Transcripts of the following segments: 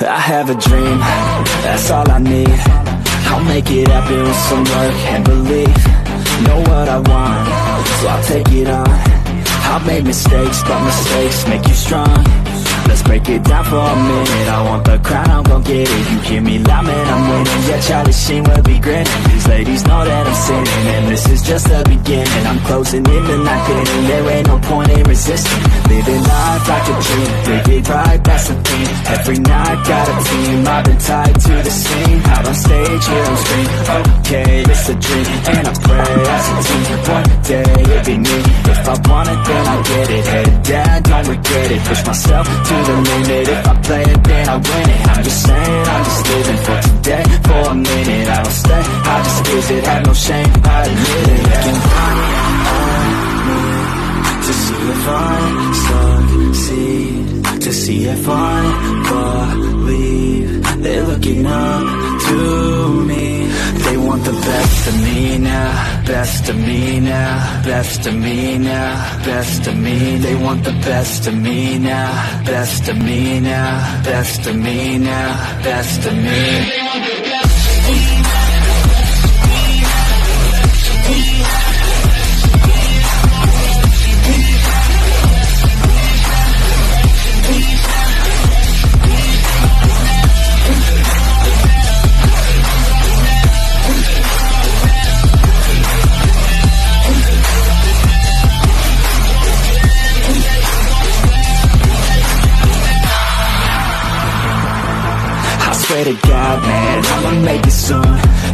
I have a dream, that's all I need. I'll make it happen with some work and belief. Know what I want, so I'll take it on. I've made mistakes, but mistakes make you strong. Let's break it down for a minute. I want the crown, I'm gon' get it. You hear me loud, man, I'm winning. Yeah, Charlie Sheen will be grinning. These ladies know that I'm sinning, and this is just the beginning. I'm closing in the night inning. There ain't no point in resisting. Living life like a dream, live it right, that's the theme. Every night, got a team, I've been tied to the scene. Out on stage, hear them scream, okay, it's a dream. And I pray as a team, one day it'll be me. If I want it, then I'll get it. Head down, don't regret it. Push myself to the limit. If I play it, then I win it. I'm just saying, I'm just living for today. For a minute, I don't stay, I just visit. Have no shame, I admit it. Looking right on me to see if I succeed, to see if I believe. They're looking up to me. They want the best of me now, best of me now, best of me now, best of me. They want the best of me now, best of me now, best of me now, best of me. They want the best of me now. Swear to God, man, I'ma make it soon.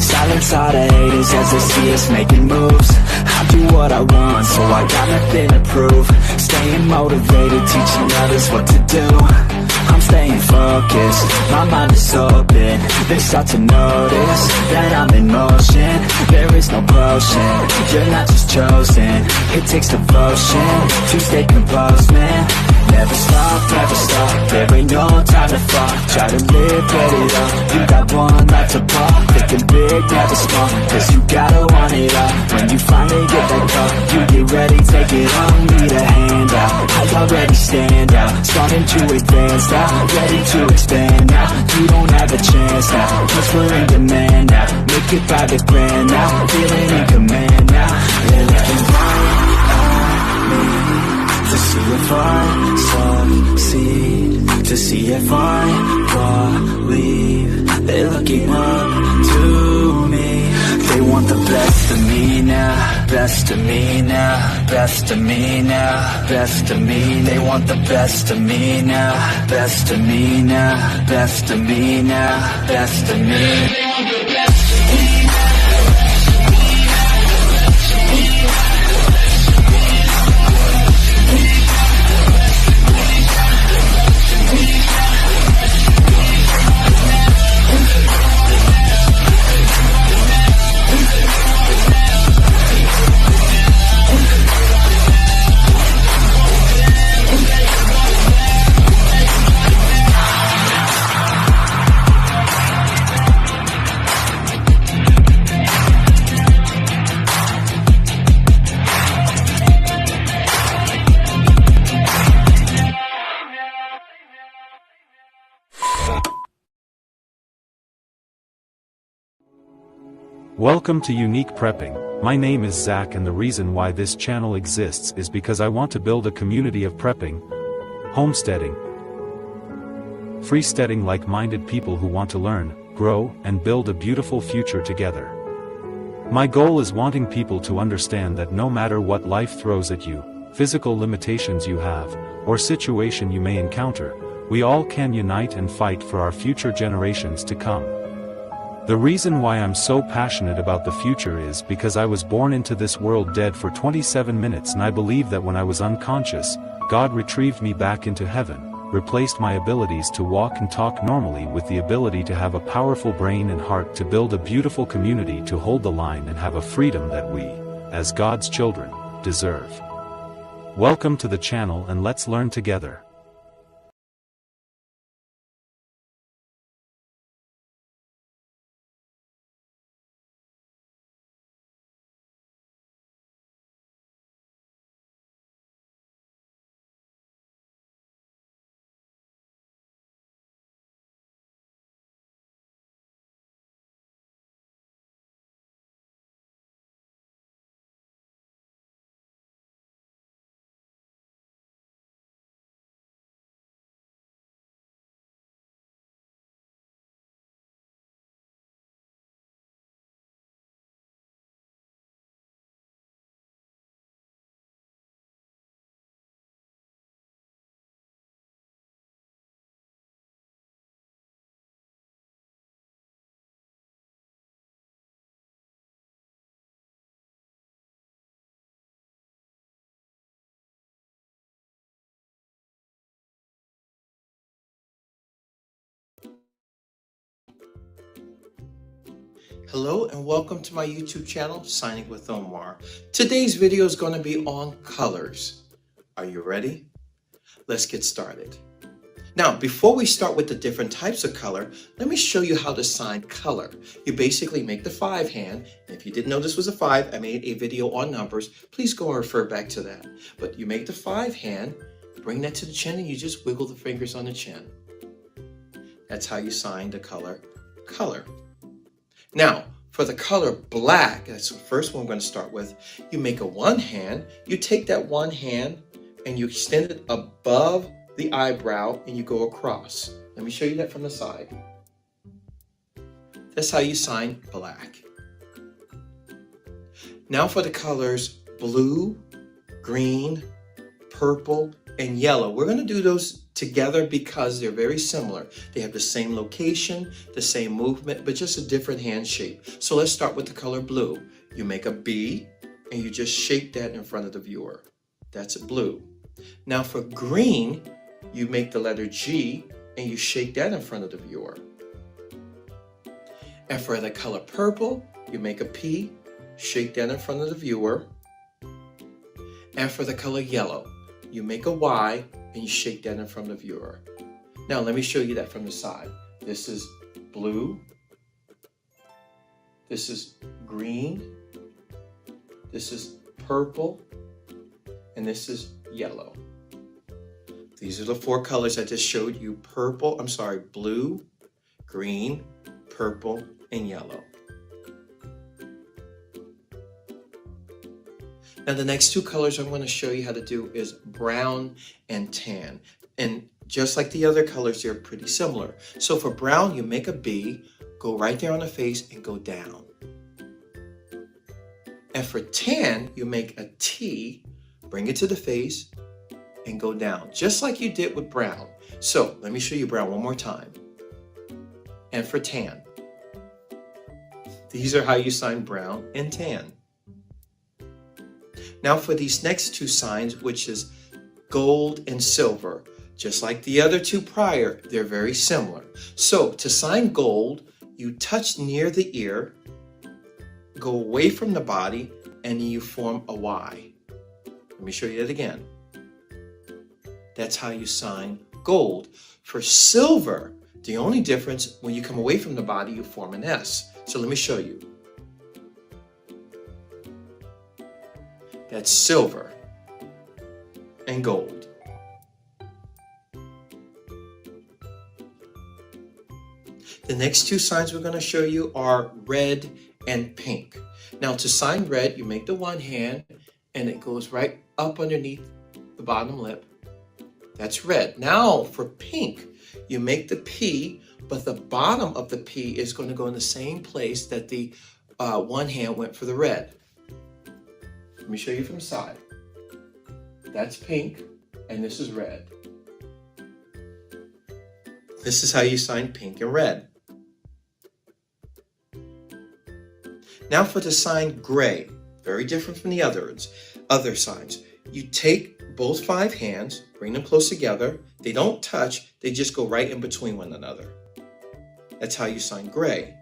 Silence all the haters as they see us making moves. I do what I want, so I got nothing to prove. Staying motivated, teaching others what to do. I'm staying focused, my mind is open. They start to notice that I'm in motion. There is no potion, you're not just chosen. It takes devotion to stay composed, man. Never stop, there ain't no time to fall. Try to live, get it up, you got one life to pop. Thinking big, never small, cause you gotta want it all. When you finally get that call, you get ready, take it on. Need a hand out, I already stand out. Starting to advance now, ready to expand now. You don't have a chance now, cause we're in demand now. Make it by the grand now, feeling in command now. They're looking right at me to see if I succeed, to see if I believe. They're looking up to me. They want the best of me now, best of me now, best of me now, best of me. They want the best of me now, best of me now, best of me now, best of me. They want the best of me now. Welcome to Unique Prepping. My name is Zach, and the reason why this channel exists is because I want to build a community of prepping, homesteading, freesteading like-minded people who want to learn, grow, and build a beautiful future together. My goal is wanting people to understand that no matter what life throws at you, physical limitations you have, or situation you may encounter, we all can unite and fight for our future generations to come. The reason why I'm so passionate about the future is because I was born into this world dead for 27 minutes, and I believe that when I was unconscious, God retrieved me back into heaven, replaced my abilities to walk and talk normally with the ability to have a powerful brain and heart to build a beautiful community to hold the line and have a freedom that we, as God's children, deserve. Welcome to the channel, and let's learn together. Hello and welcome to my YouTube channel, Signing with Omar. Today's video is going to be on colors. Are you ready? Let's get started. Now, before we start with the different types of color, let me show you how to sign color. You basically make the 5 hand. If you didn't know this was a 5, I made a video on numbers. Please go and refer back to that. But you make the 5 hand, bring that to the chin, and you just wiggle the fingers on the chin. That's how you sign the color, color. Now, for the color black, that's the first one I'm going to start with, you make a 1 hand, you take that 1 hand and you extend it above the eyebrow and you go across. Let me show you that from the side. That's how you sign black. Now for the colors blue, green, purple, and yellow. We're going to do those together because they're very similar. They have the same location, the same movement, but just a different hand shape. So let's start with the color blue. You make a B and you just shake that in front of the viewer. That's blue. Now for green, you make the letter G and you shake that in front of the viewer. And for the color purple, you make a P, shake that in front of the viewer. And for the color yellow, you make a Y and you shake that in front of the viewer. Now let me show you that from the side. This is blue. This is green. This is purple. And this is yellow. These are the 4 colors I just showed you. Blue, green, purple, and yellow. Now the next 2 colors I'm going to show you how to do is brown and tan. And just like the other colors, they're pretty similar. So for brown, you make a B, go right there on the face and go down. And for tan, you make a T, bring it to the face, and go down, just like you did with brown. So let me show you brown one more time. And for tan, these are how you sign brown and tan. Now for these next 2 signs, which is gold and silver, just like the other 2 prior, they're very similar. So to sign gold, you touch near the ear, go away from the body, and you form a Y. Let me show you that again. That's how you sign gold. For silver, the only difference, when you come away from the body, you form an S. So let me show you. That's silver and gold. The next 2 signs we're going to show you are red and pink. Now to sign red, you make the 1 hand and it goes right up underneath the bottom lip. That's red. Now for pink, you make the P, but the bottom of the P is going to go in the same place that the 1 hand went for the red. Let me show you from the side. That's pink, and this is red. This is how you sign pink and red. Now for the sign gray, very different from the other signs. You take both 5 hands, bring them close together. They don't touch, they just go right in between one another. That's how you sign gray.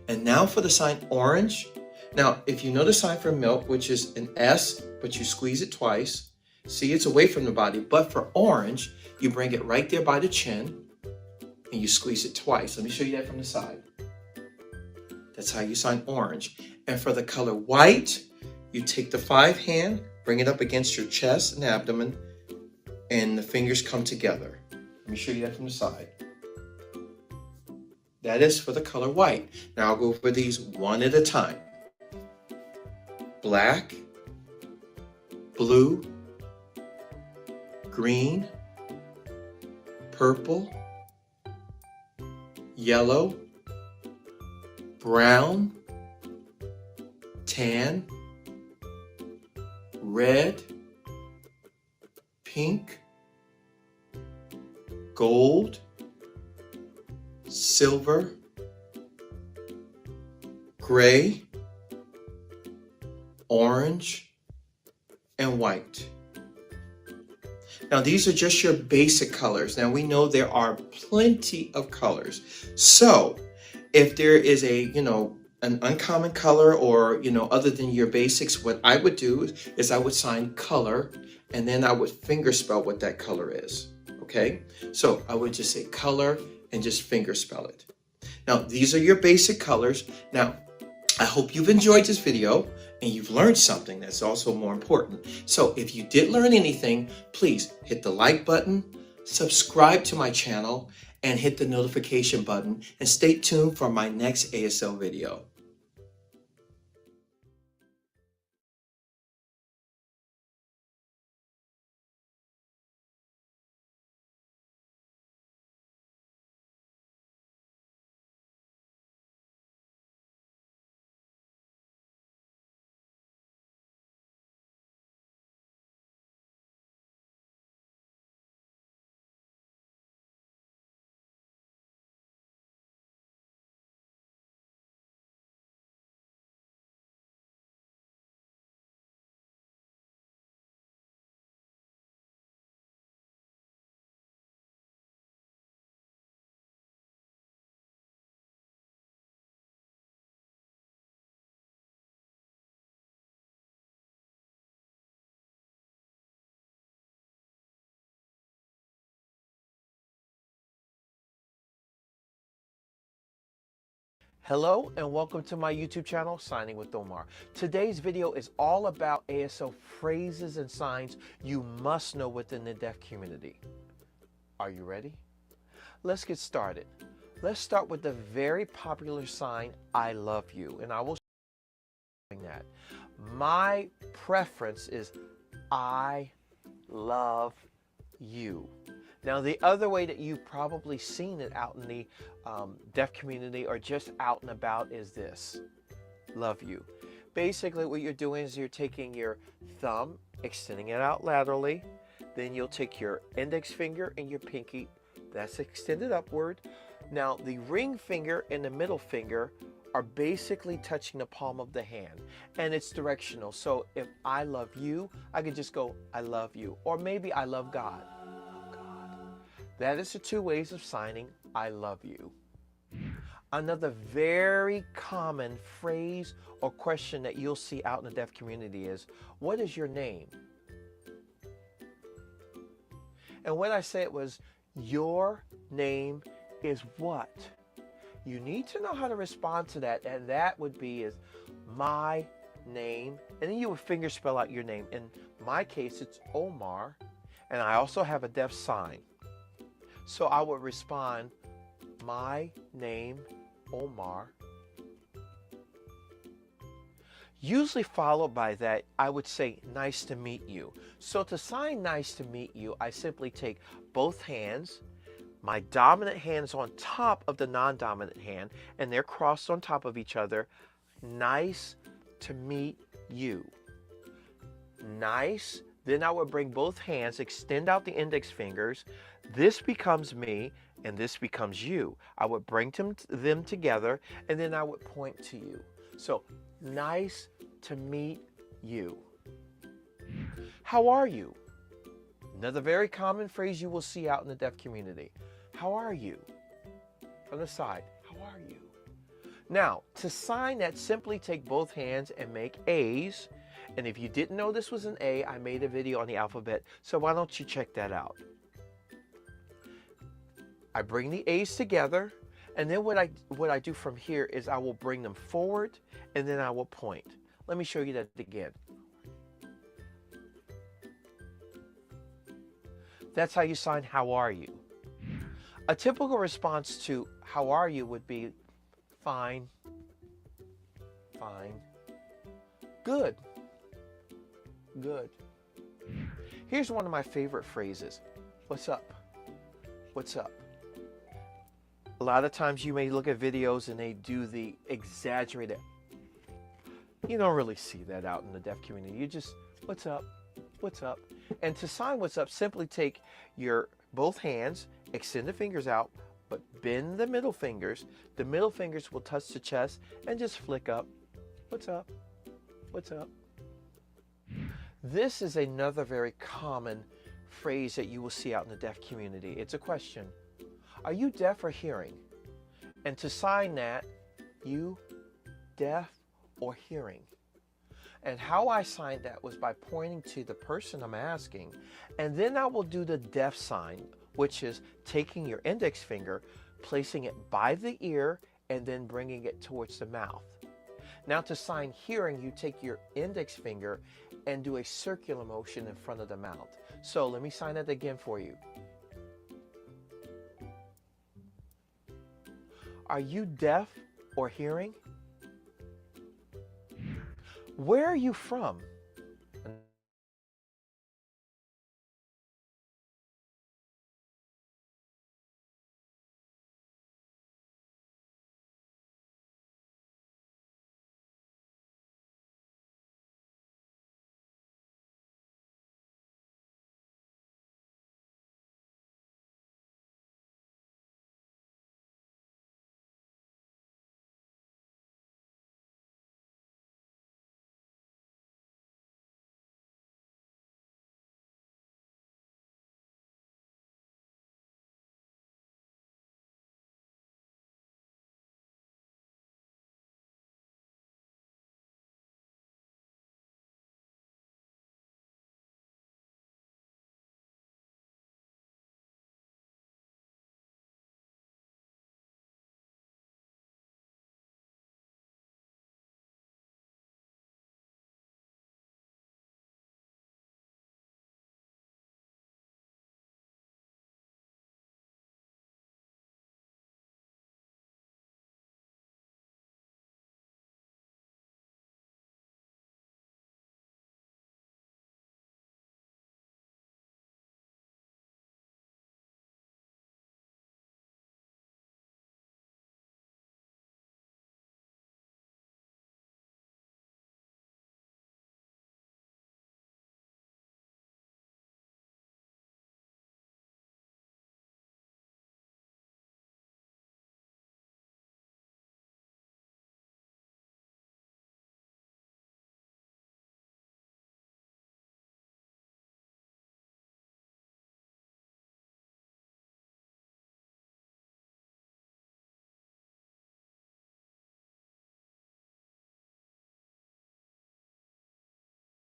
And now for the sign orange. Now, if you know the sign for milk, which is an S, but you squeeze it twice, see it's away from the body, but for orange, you bring it right there by the chin and you squeeze it twice. Let me show you that from the side. That's how you sign orange. And for the color white, you take the 5 hand, bring it up against your chest and abdomen, and the fingers come together. Let me show you that from the side. That is for the color white. Now I'll go over these one at a time. Black, blue, green, purple, yellow, brown, tan, red, pink, gold, silver, gray, orange, and white. Now these are just your basic colors. Now we know there are plenty of colors. So if there is a, an uncommon color or, other than your basics, what I would do is I would sign color and then I would finger spell what that color is. Okay, so I would just say color and just finger spell it. Now, these are your basic colors. Now, I hope you've enjoyed this video and you've learned something that's also more important. So if you did learn anything, please hit the like button, subscribe to my channel, and hit the notification button, and stay tuned for my next ASL video. Hello and welcome to my YouTube channel, Signing with Omar. Today's video is all about ASL phrases and signs you must know within the deaf community. Are you ready? Let's get started. Let's start with the very popular sign, I love you, and I will show you that. My preference is I love you. Now, the other way that you've probably seen it out in the deaf community or just out and about is this, love you. Basically, what you're doing is you're taking your thumb, extending it out laterally, then you'll take your index finger and your pinky, that's extended upward. Now, the ring finger and the middle finger are basically touching the palm of the hand, and it's directional. So if I love you, I could just go, I love you, or maybe I love God. That is the two ways of signing I love you. Another very common phrase or question that you'll see out in the deaf community is, what is your name? And when I say it was, your name is what? You need to know how to respond to that, and that would be is my name, and then you would finger spell out your name. In my case, it's Omar, and I also have a deaf sign. So I would respond, my name, Omar. Usually followed by that, I would say, nice to meet you. So to sign nice to meet you, I simply take both hands, my dominant hand is on top of the non-dominant hand, and they're crossed on top of each other. Nice to meet you. Nice. Then I would bring both hands, extend out the index fingers. This becomes me, and this becomes you. I would bring them together, and then I would point to you. So, nice to meet you. How are you? Another very common phrase you will see out in the deaf community. How are you? On the side, how are you? Now, to sign that, simply take both hands and make A's. And if you didn't know this was an A, I made a video on the alphabet, so why don't you check that out? I bring the A's together, and then what I do from here is I will bring them forward, and then I will point. Let me show you that again. That's how you sign how are you. A typical response to how are you would be fine, fine, good, good. Here's one of my favorite phrases. What's up? What's up? A lot of times you may look at videos and they do the exaggerated. You don't really see that out in the deaf community. You just, what's up? What's up? And to sign what's up, simply take your both hands, extend the fingers out, but bend the middle fingers. The middle fingers will touch the chest and just flick up. What's up? What's up? This is another very common phrase that you will see out in the deaf community. It's a question. Are you deaf or hearing? And to sign that, you, deaf or hearing. And how I signed that was by pointing to the person I'm asking, and then I will do the deaf sign, which is taking your index finger, placing it by the ear, and then bringing it towards the mouth. Now to sign hearing, you take your index finger and do a circular motion in front of the mouth. So let me sign that again for you. Are you deaf or hearing? Where are you from?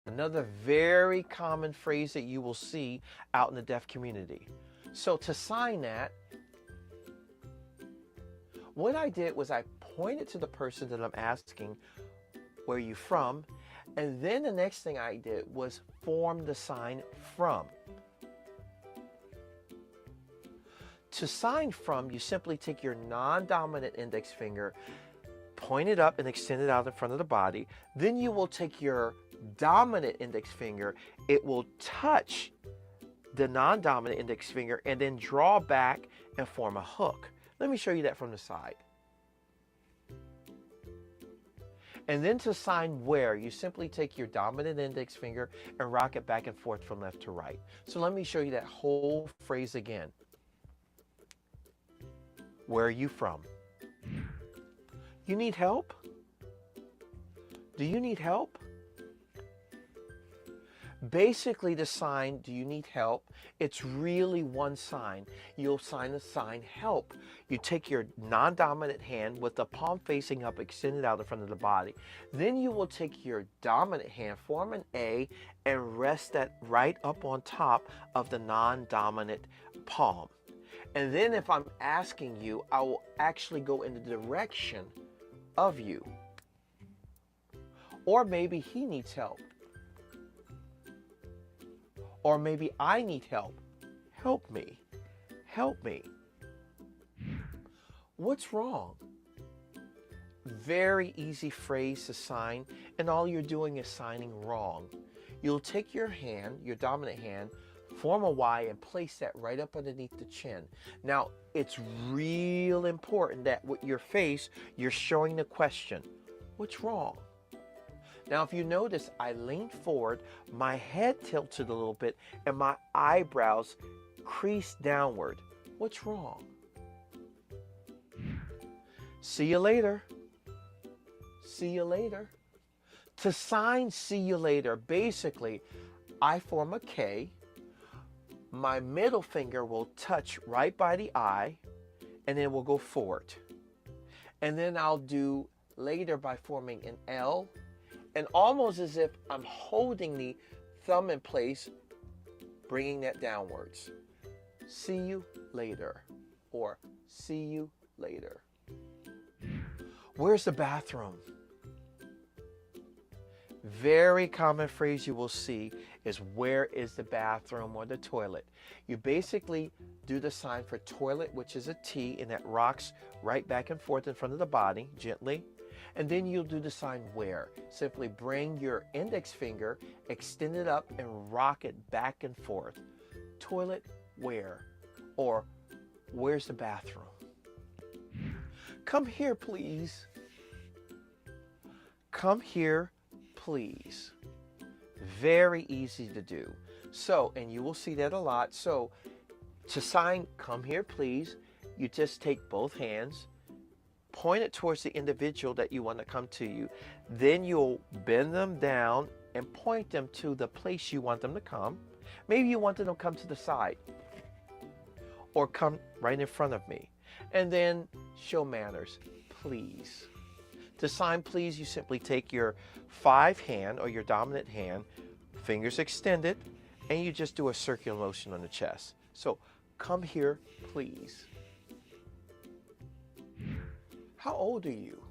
Another very common phrase that you will see out in the deaf community. So to sign that, what I did was I pointed to the person that I'm asking, where are you from? And then the next thing I did was form the sign from. To sign from, you simply take your non-dominant index finger, point it up and extend it out in front of the body. Then you will take your dominant index finger, it will touch the non-dominant index finger and then draw back and form a hook. Let me show you that from the side. And then to sign where, you simply take your dominant index finger and rock it back and forth from left to right. So let me show you that whole phrase again. Where are you from? You need help? Do you need help? Basically, the sign, do you need help? It's really one sign. You'll sign the sign help. You take your non-dominant hand with the palm facing up, extended out in front of the body. Then you will take your dominant hand, form an A, and rest that right up on top of the non-dominant palm. And then if I'm asking you, I will actually go in the direction of you. Or maybe he needs help. Or maybe I need help. Help me. Help me. What's wrong? Very easy phrase to sign, and all you're doing is signing wrong. You'll take your hand, your dominant hand, form a Y and place that right up underneath the chin. Now, it's real important that with your face, you're showing the question, what's wrong? Now, if you notice, I leaned forward, my head tilted a little bit, and my eyebrows creased downward. What's wrong? See you later. See you later. To sign see you later, basically, I form a K. My middle finger will touch right by the eye, and then we'll go forward. And then I'll do later by forming an L, and almost as if I'm holding the thumb in place, bringing that downwards. See you later, or see you later. Where's the bathroom? Very common phrase you will see is where is the bathroom or the toilet. You basically do the sign for toilet, which is a T, and that rocks right back and forth in front of the body gently. And then you'll do the sign where. Simply bring your index finger, extend it up, and rock it back and forth. Toilet where? Or where's the bathroom? Come here, please. Come here, please. Very easy to do. So, and you will see that a lot. So, to sign come here, please, you just take both hands, point it towards the individual that you want to come to you. Then you'll bend them down and point them to the place you want them to come. Maybe you want them to come to the side or come right in front of me. And then show manners, please. To sign please, you simply take your 5 hand or your dominant hand, fingers extended, and you just do a circular motion on the chest. So come here, please. How old are you?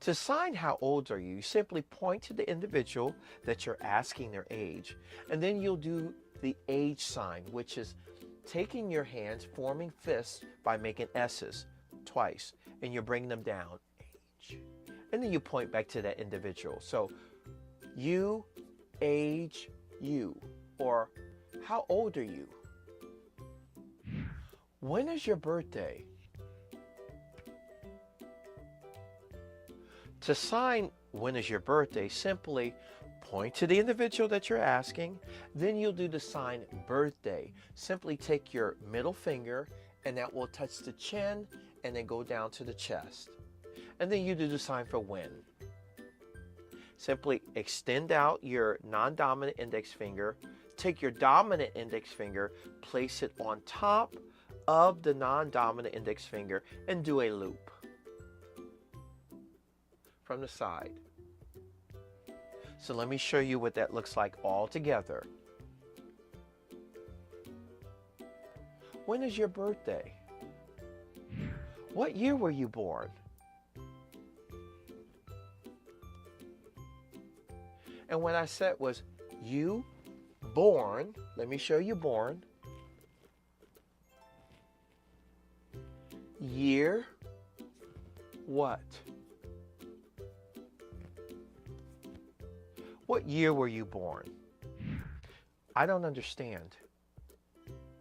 To sign how old are you, simply point to the individual that you're asking their age, and then you'll do the age sign, which is taking your hands, forming fists by making S's twice, and you're bringing them down, age. And then you point back to that individual. So, you, age, you, or how old are you? When is your birthday? To sign when is your birthday, simply point to the individual that you're asking. Then you'll do the sign birthday. Simply take your middle finger and that will touch the chin and then go down to the chest. And then you do the sign for when. Simply extend out your non-dominant index finger, take your dominant index finger, place it on top of the non-dominant index finger and do a loop from the side. So let me show you what that looks like all together. When is your birthday? What year were you born? And what I said was, you born, let me show you born, year, what? What year were you born? I don't understand.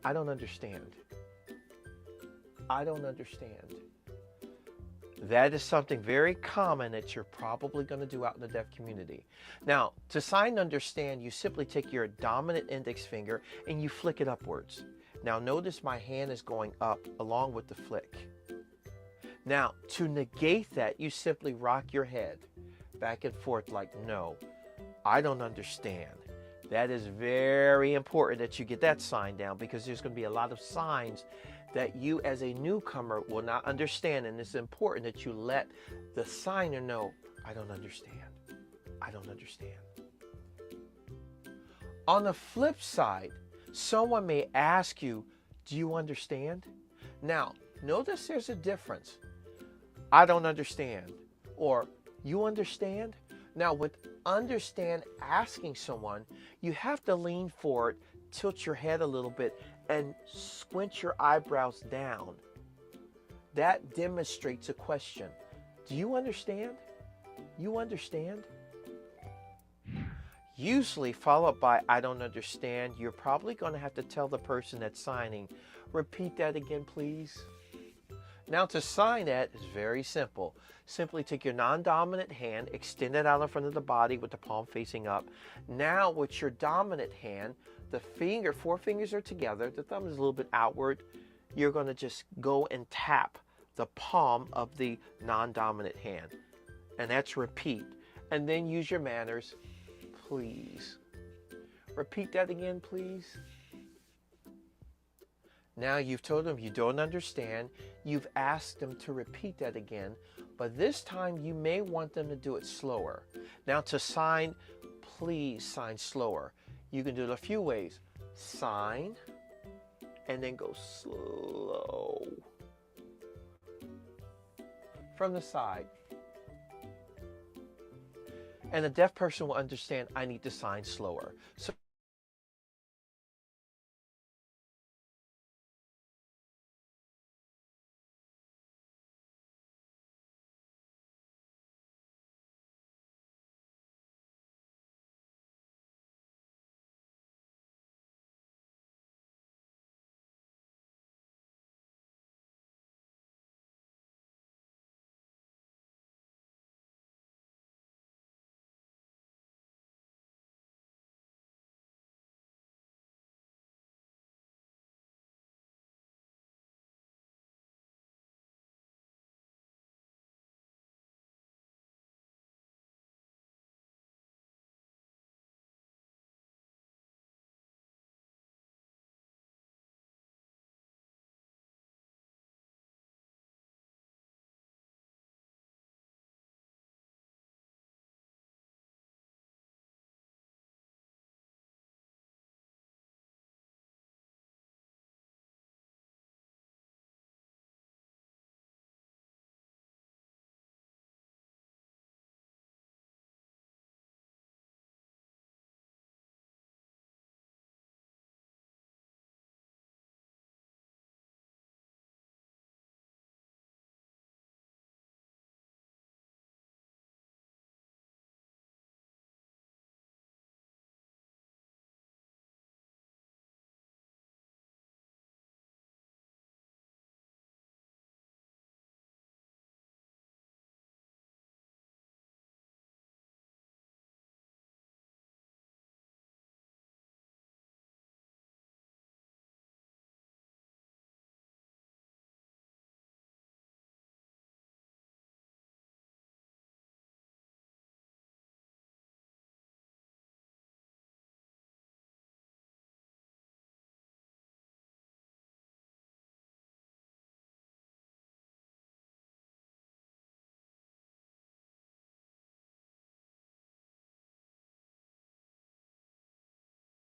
I don't understand. I don't understand. That is something very common that you're probably going to do out in the deaf community. Now, to sign understand, you simply take your dominant index finger and you flick it upwards. Now, notice my hand is going up along with the flick. Now, to negate that, you simply rock your head back and forth like, no, I don't understand. That is very important that you get that sign down, because there's going to be a lot of signs that you as a newcomer will not understand, and it's important that you let the signer know, I don't understand. I don't understand. On the flip side, someone may ask you, do you understand? Now, notice there's a difference. I don't understand, or you understand? Now, with understand asking someone, you have to lean forward, tilt your head a little bit, and squint your eyebrows down. That demonstrates a question. Do you understand? You understand? Usually followed by I don't understand, you're probably going to have to tell the person that's signing, repeat that again, please. Now, to sign that is very simple. Simply take your non-dominant hand, extend it out in front of the body with the palm facing up. Now, with your dominant hand, the finger, 4 fingers are together, the thumb is a little bit outward. You're going to just go and tap the palm of the non-dominant hand. And that's repeat. And then use your manners, please. Repeat that again, please. Now you've told them you don't understand. You've asked them to repeat that again, but this time you may want them to do it slower. Now to sign, please sign slower. You can do it a few ways. Sign, and then go slow from the side. And a deaf person will understand I need to sign slower. So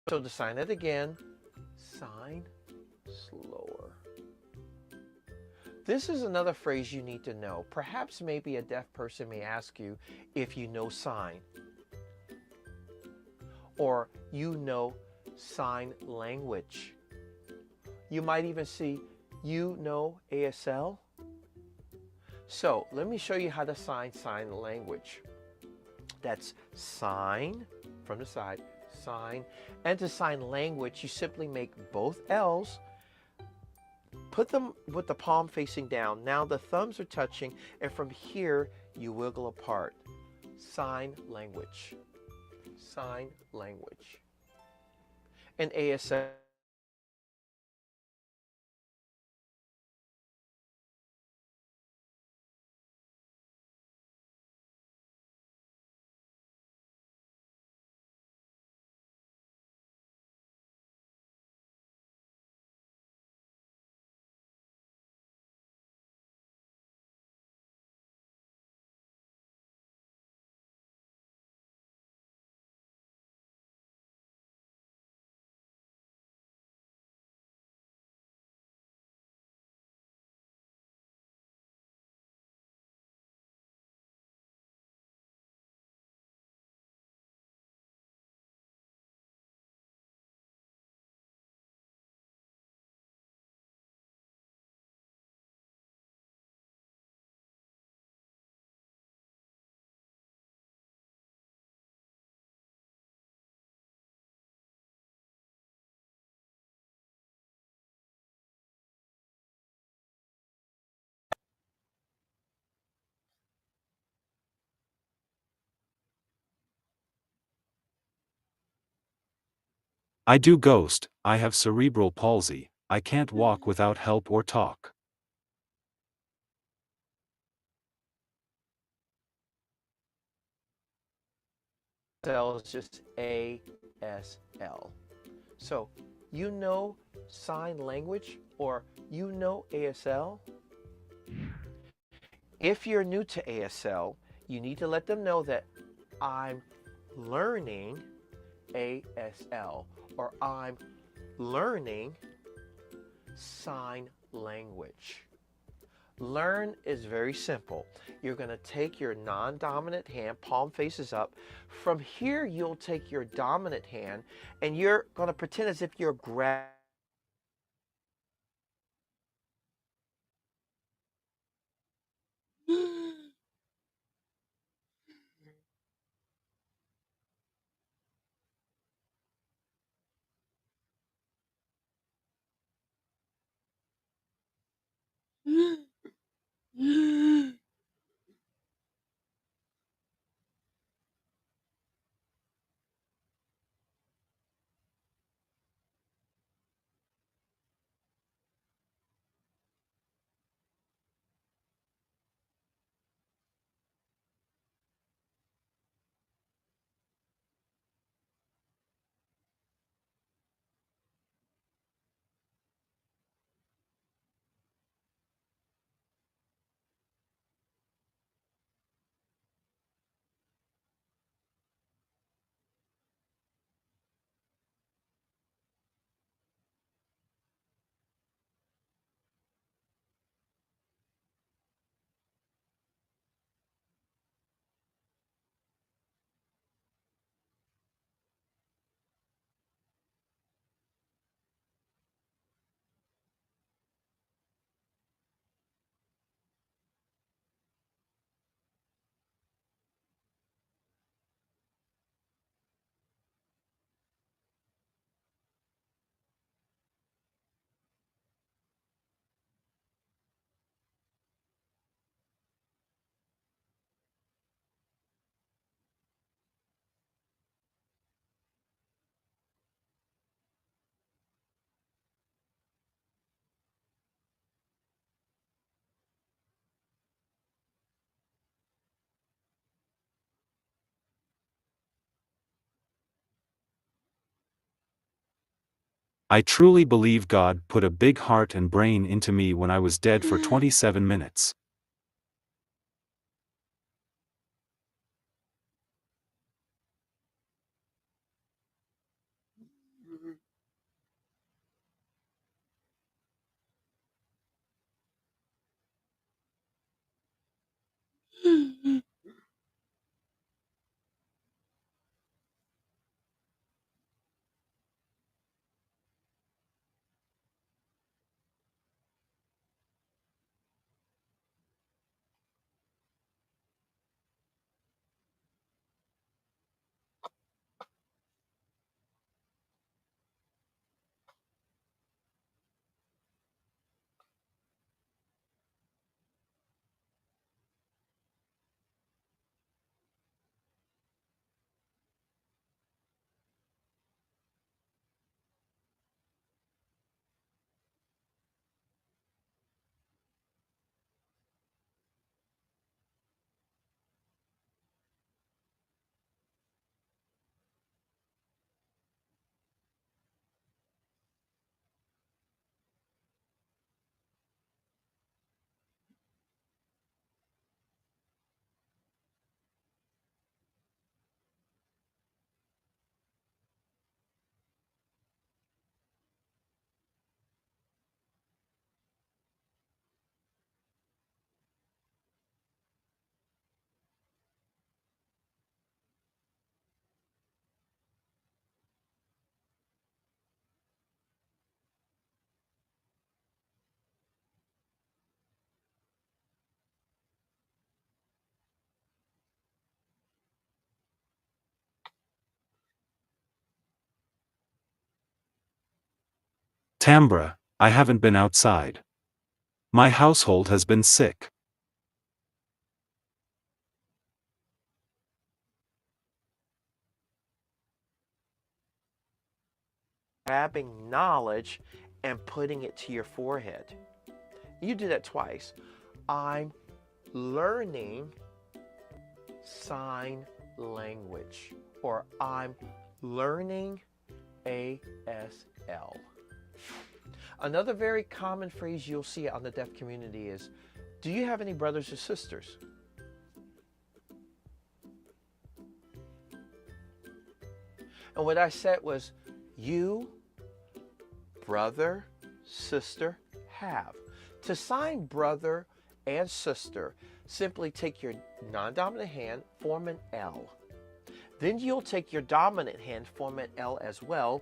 to sign it again, sign slower. This is another phrase you need to know. Perhaps maybe a deaf person may ask you if you know sign, or you know sign language. You might even see you know ASL. So let me show you how to sign language. That's sign from the side, sign. And to sign language, you simply make both L's, put them with the palm facing down. Now the thumbs are touching, and from here you wiggle apart. Sign language. Sign language. And ASL. I do ghost, I have cerebral palsy, I can't walk without help or talk. Is just ASL. So you know sign language, or you know ASL? If you're new to ASL, you need to let them know that I'm learning ASL, or I'm learning sign language. Learn is very simple. You're going to take your non-dominant hand, palm faces up. From here, you'll take your dominant hand and you're going to pretend as if you're grabbing. I truly believe God put a big heart and brain into me when I was dead for 27 minutes. Tambra, I haven't been outside. My household has been sick. Grabbing knowledge and putting it to your forehead. You do that twice. I'm learning sign language, or I'm learning ASL. Another very common phrase you'll see on the deaf community is, do you have any brothers or sisters? And what I said was, you, brother, sister, have. To sign brother and sister, simply take your non-dominant hand, form an L. Then you'll take your dominant hand, form an L as well.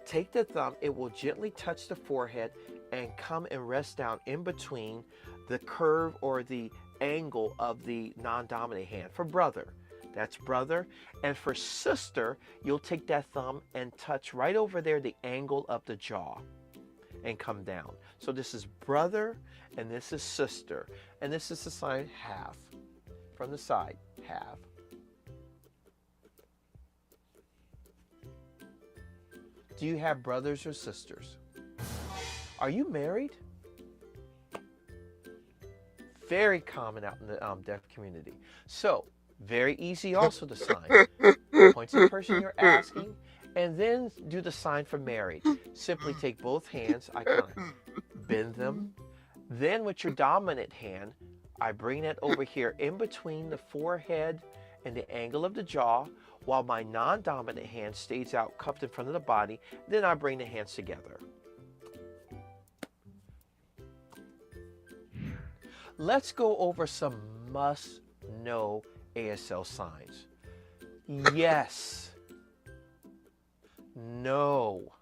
Take the thumb, it will gently touch the forehead and come and rest down in between the curve or the angle of the non-dominant hand. For brother, that's brother. And for sister, you'll take that thumb and touch right over there the angle of the jaw and come down. So this is brother and this is sister. And this is the sign have. From the side, have. Do you have brothers or sisters? Are you married? Very common out in the deaf community. So, very easy also to sign. Point to the person you're asking, and then do the sign for married. Simply take both hands, I kind of bend them. Then with your dominant hand, I bring it over here in between the forehead and the angle of the jaw, while my non-dominant hand stays out cupped in front of the body. Then I bring the hands together. Let's go over some must-know ASL signs. Yes. No.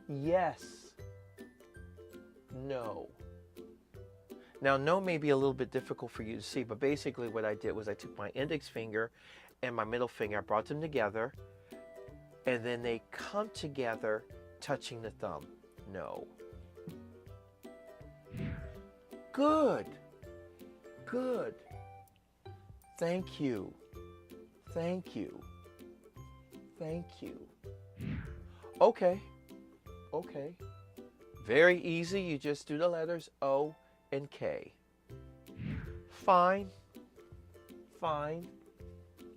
Yes. No. Now, no may be a little bit difficult for you to see, but basically what I did was I took my index finger and my middle finger, I brought them together, and then they come together touching the thumb. No. Good. Good. Thank you. Thank you. Thank you. Okay. Okay. Very easy. You just do the letters O and K. Fine. Fine.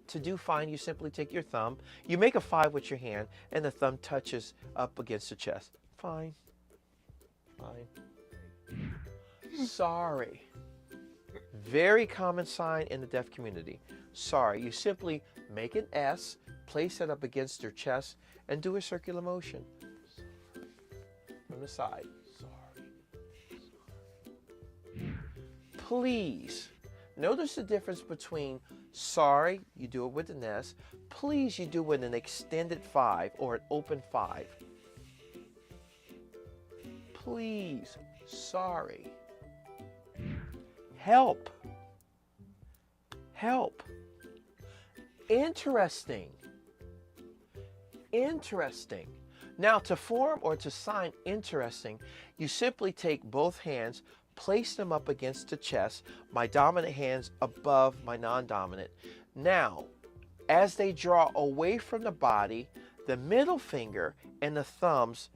To do fine, you simply take your thumb. You make a 5 with your hand, and the thumb touches up against the chest. Fine. Fine. Sorry. Very common sign in the deaf community. Sorry. You simply make an S, place it up against your chest, and do a circular motion. From the side. Sorry. Please. Notice the difference between sorry, you do it with an S. Please, you do it with an extended 5 or an open 5. Please. Sorry. Help. Help. Interesting. Interesting. Now, to form or to sign interesting, you simply take both hands, place them up against the chest, my dominant hands above my non-dominant. Now, as they draw away from the body, the middle finger and the thumbs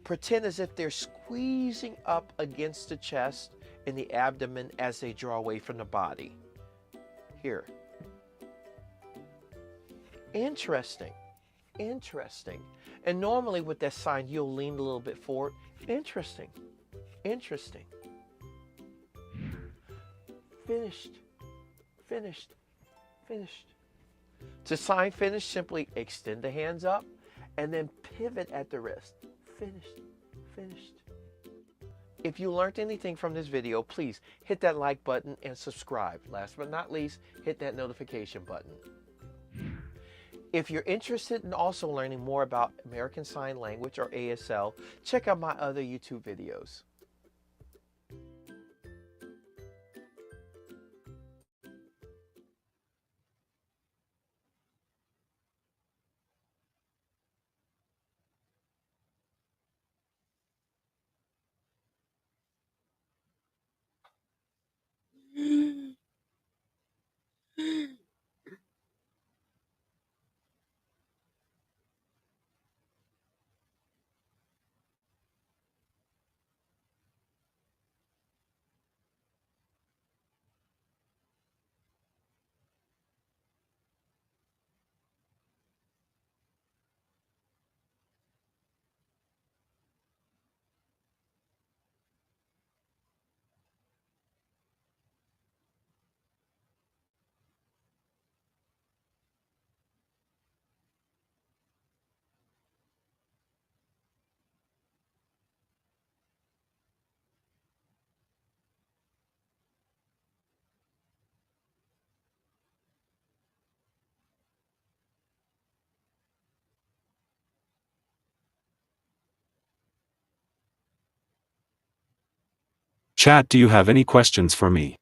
pretend as if they're squeezing up against the chest and the abdomen as they draw away from the body. Here. Interesting. Interesting. And normally with that sign, you'll lean a little bit forward. Interesting. Interesting. Finished. Finished. Finished. To sign finished, simply extend the hands up and then pivot at the wrist. Finished. Finished. If you learned anything from this video, please hit that like button and subscribe. Last but not least, hit that notification button. If you're interested in also learning more about American Sign Language or ASL, check out my other YouTube videos. Chat, do you have any questions for me?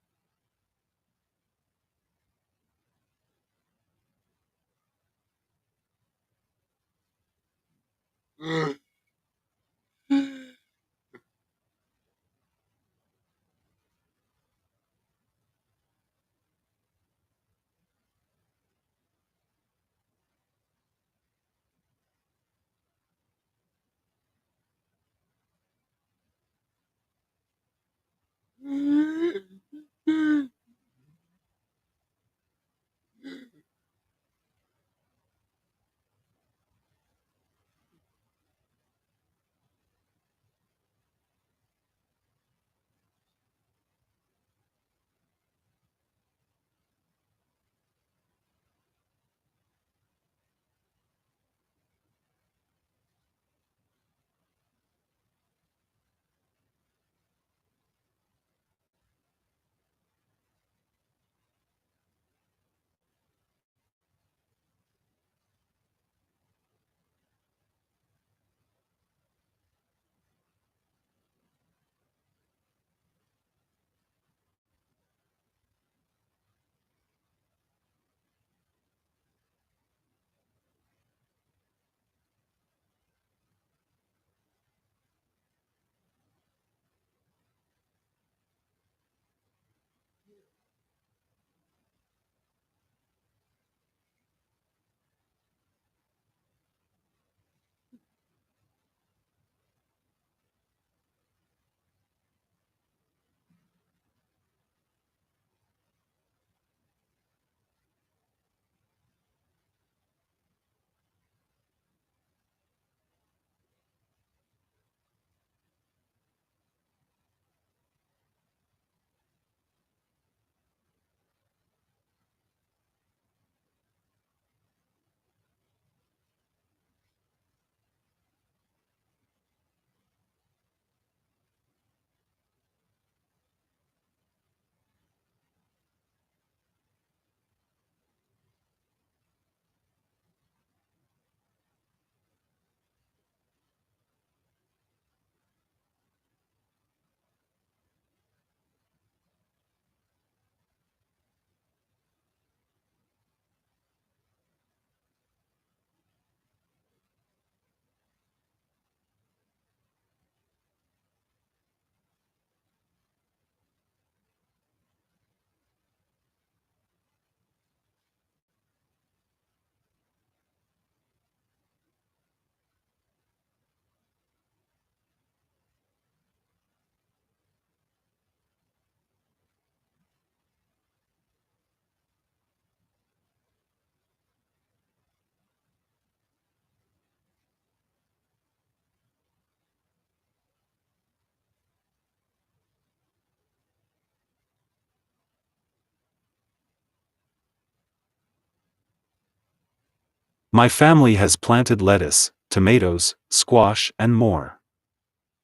My family has planted lettuce, tomatoes, squash, and more.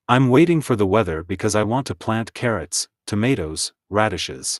I'm waiting for the weather because I want to plant carrots, tomatoes, radishes.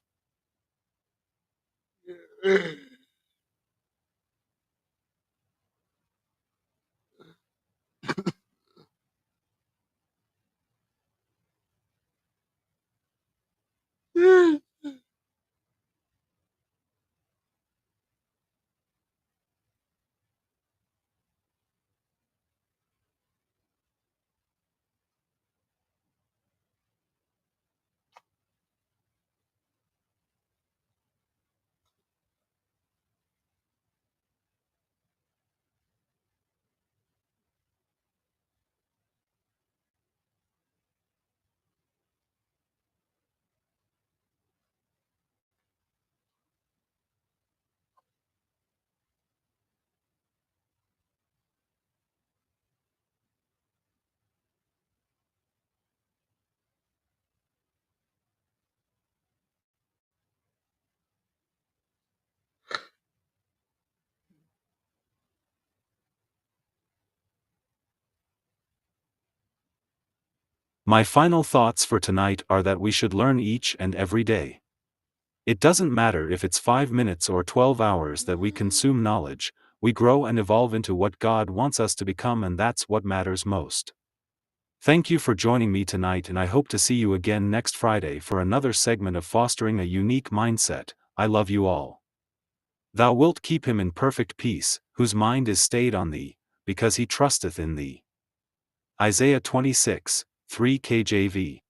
My final thoughts for tonight are that we should learn each and every day. It doesn't matter if it's 5 minutes or 12 hours that we consume knowledge, we grow and evolve into what God wants us to become, and that's what matters most. Thank you for joining me tonight, and I hope to see you again next Friday for another segment of Fostering a Unique Mindset. I love you all. Thou wilt keep him in perfect peace, whose mind is stayed on thee, because he trusteth in thee. Isaiah 26, 3 KJV.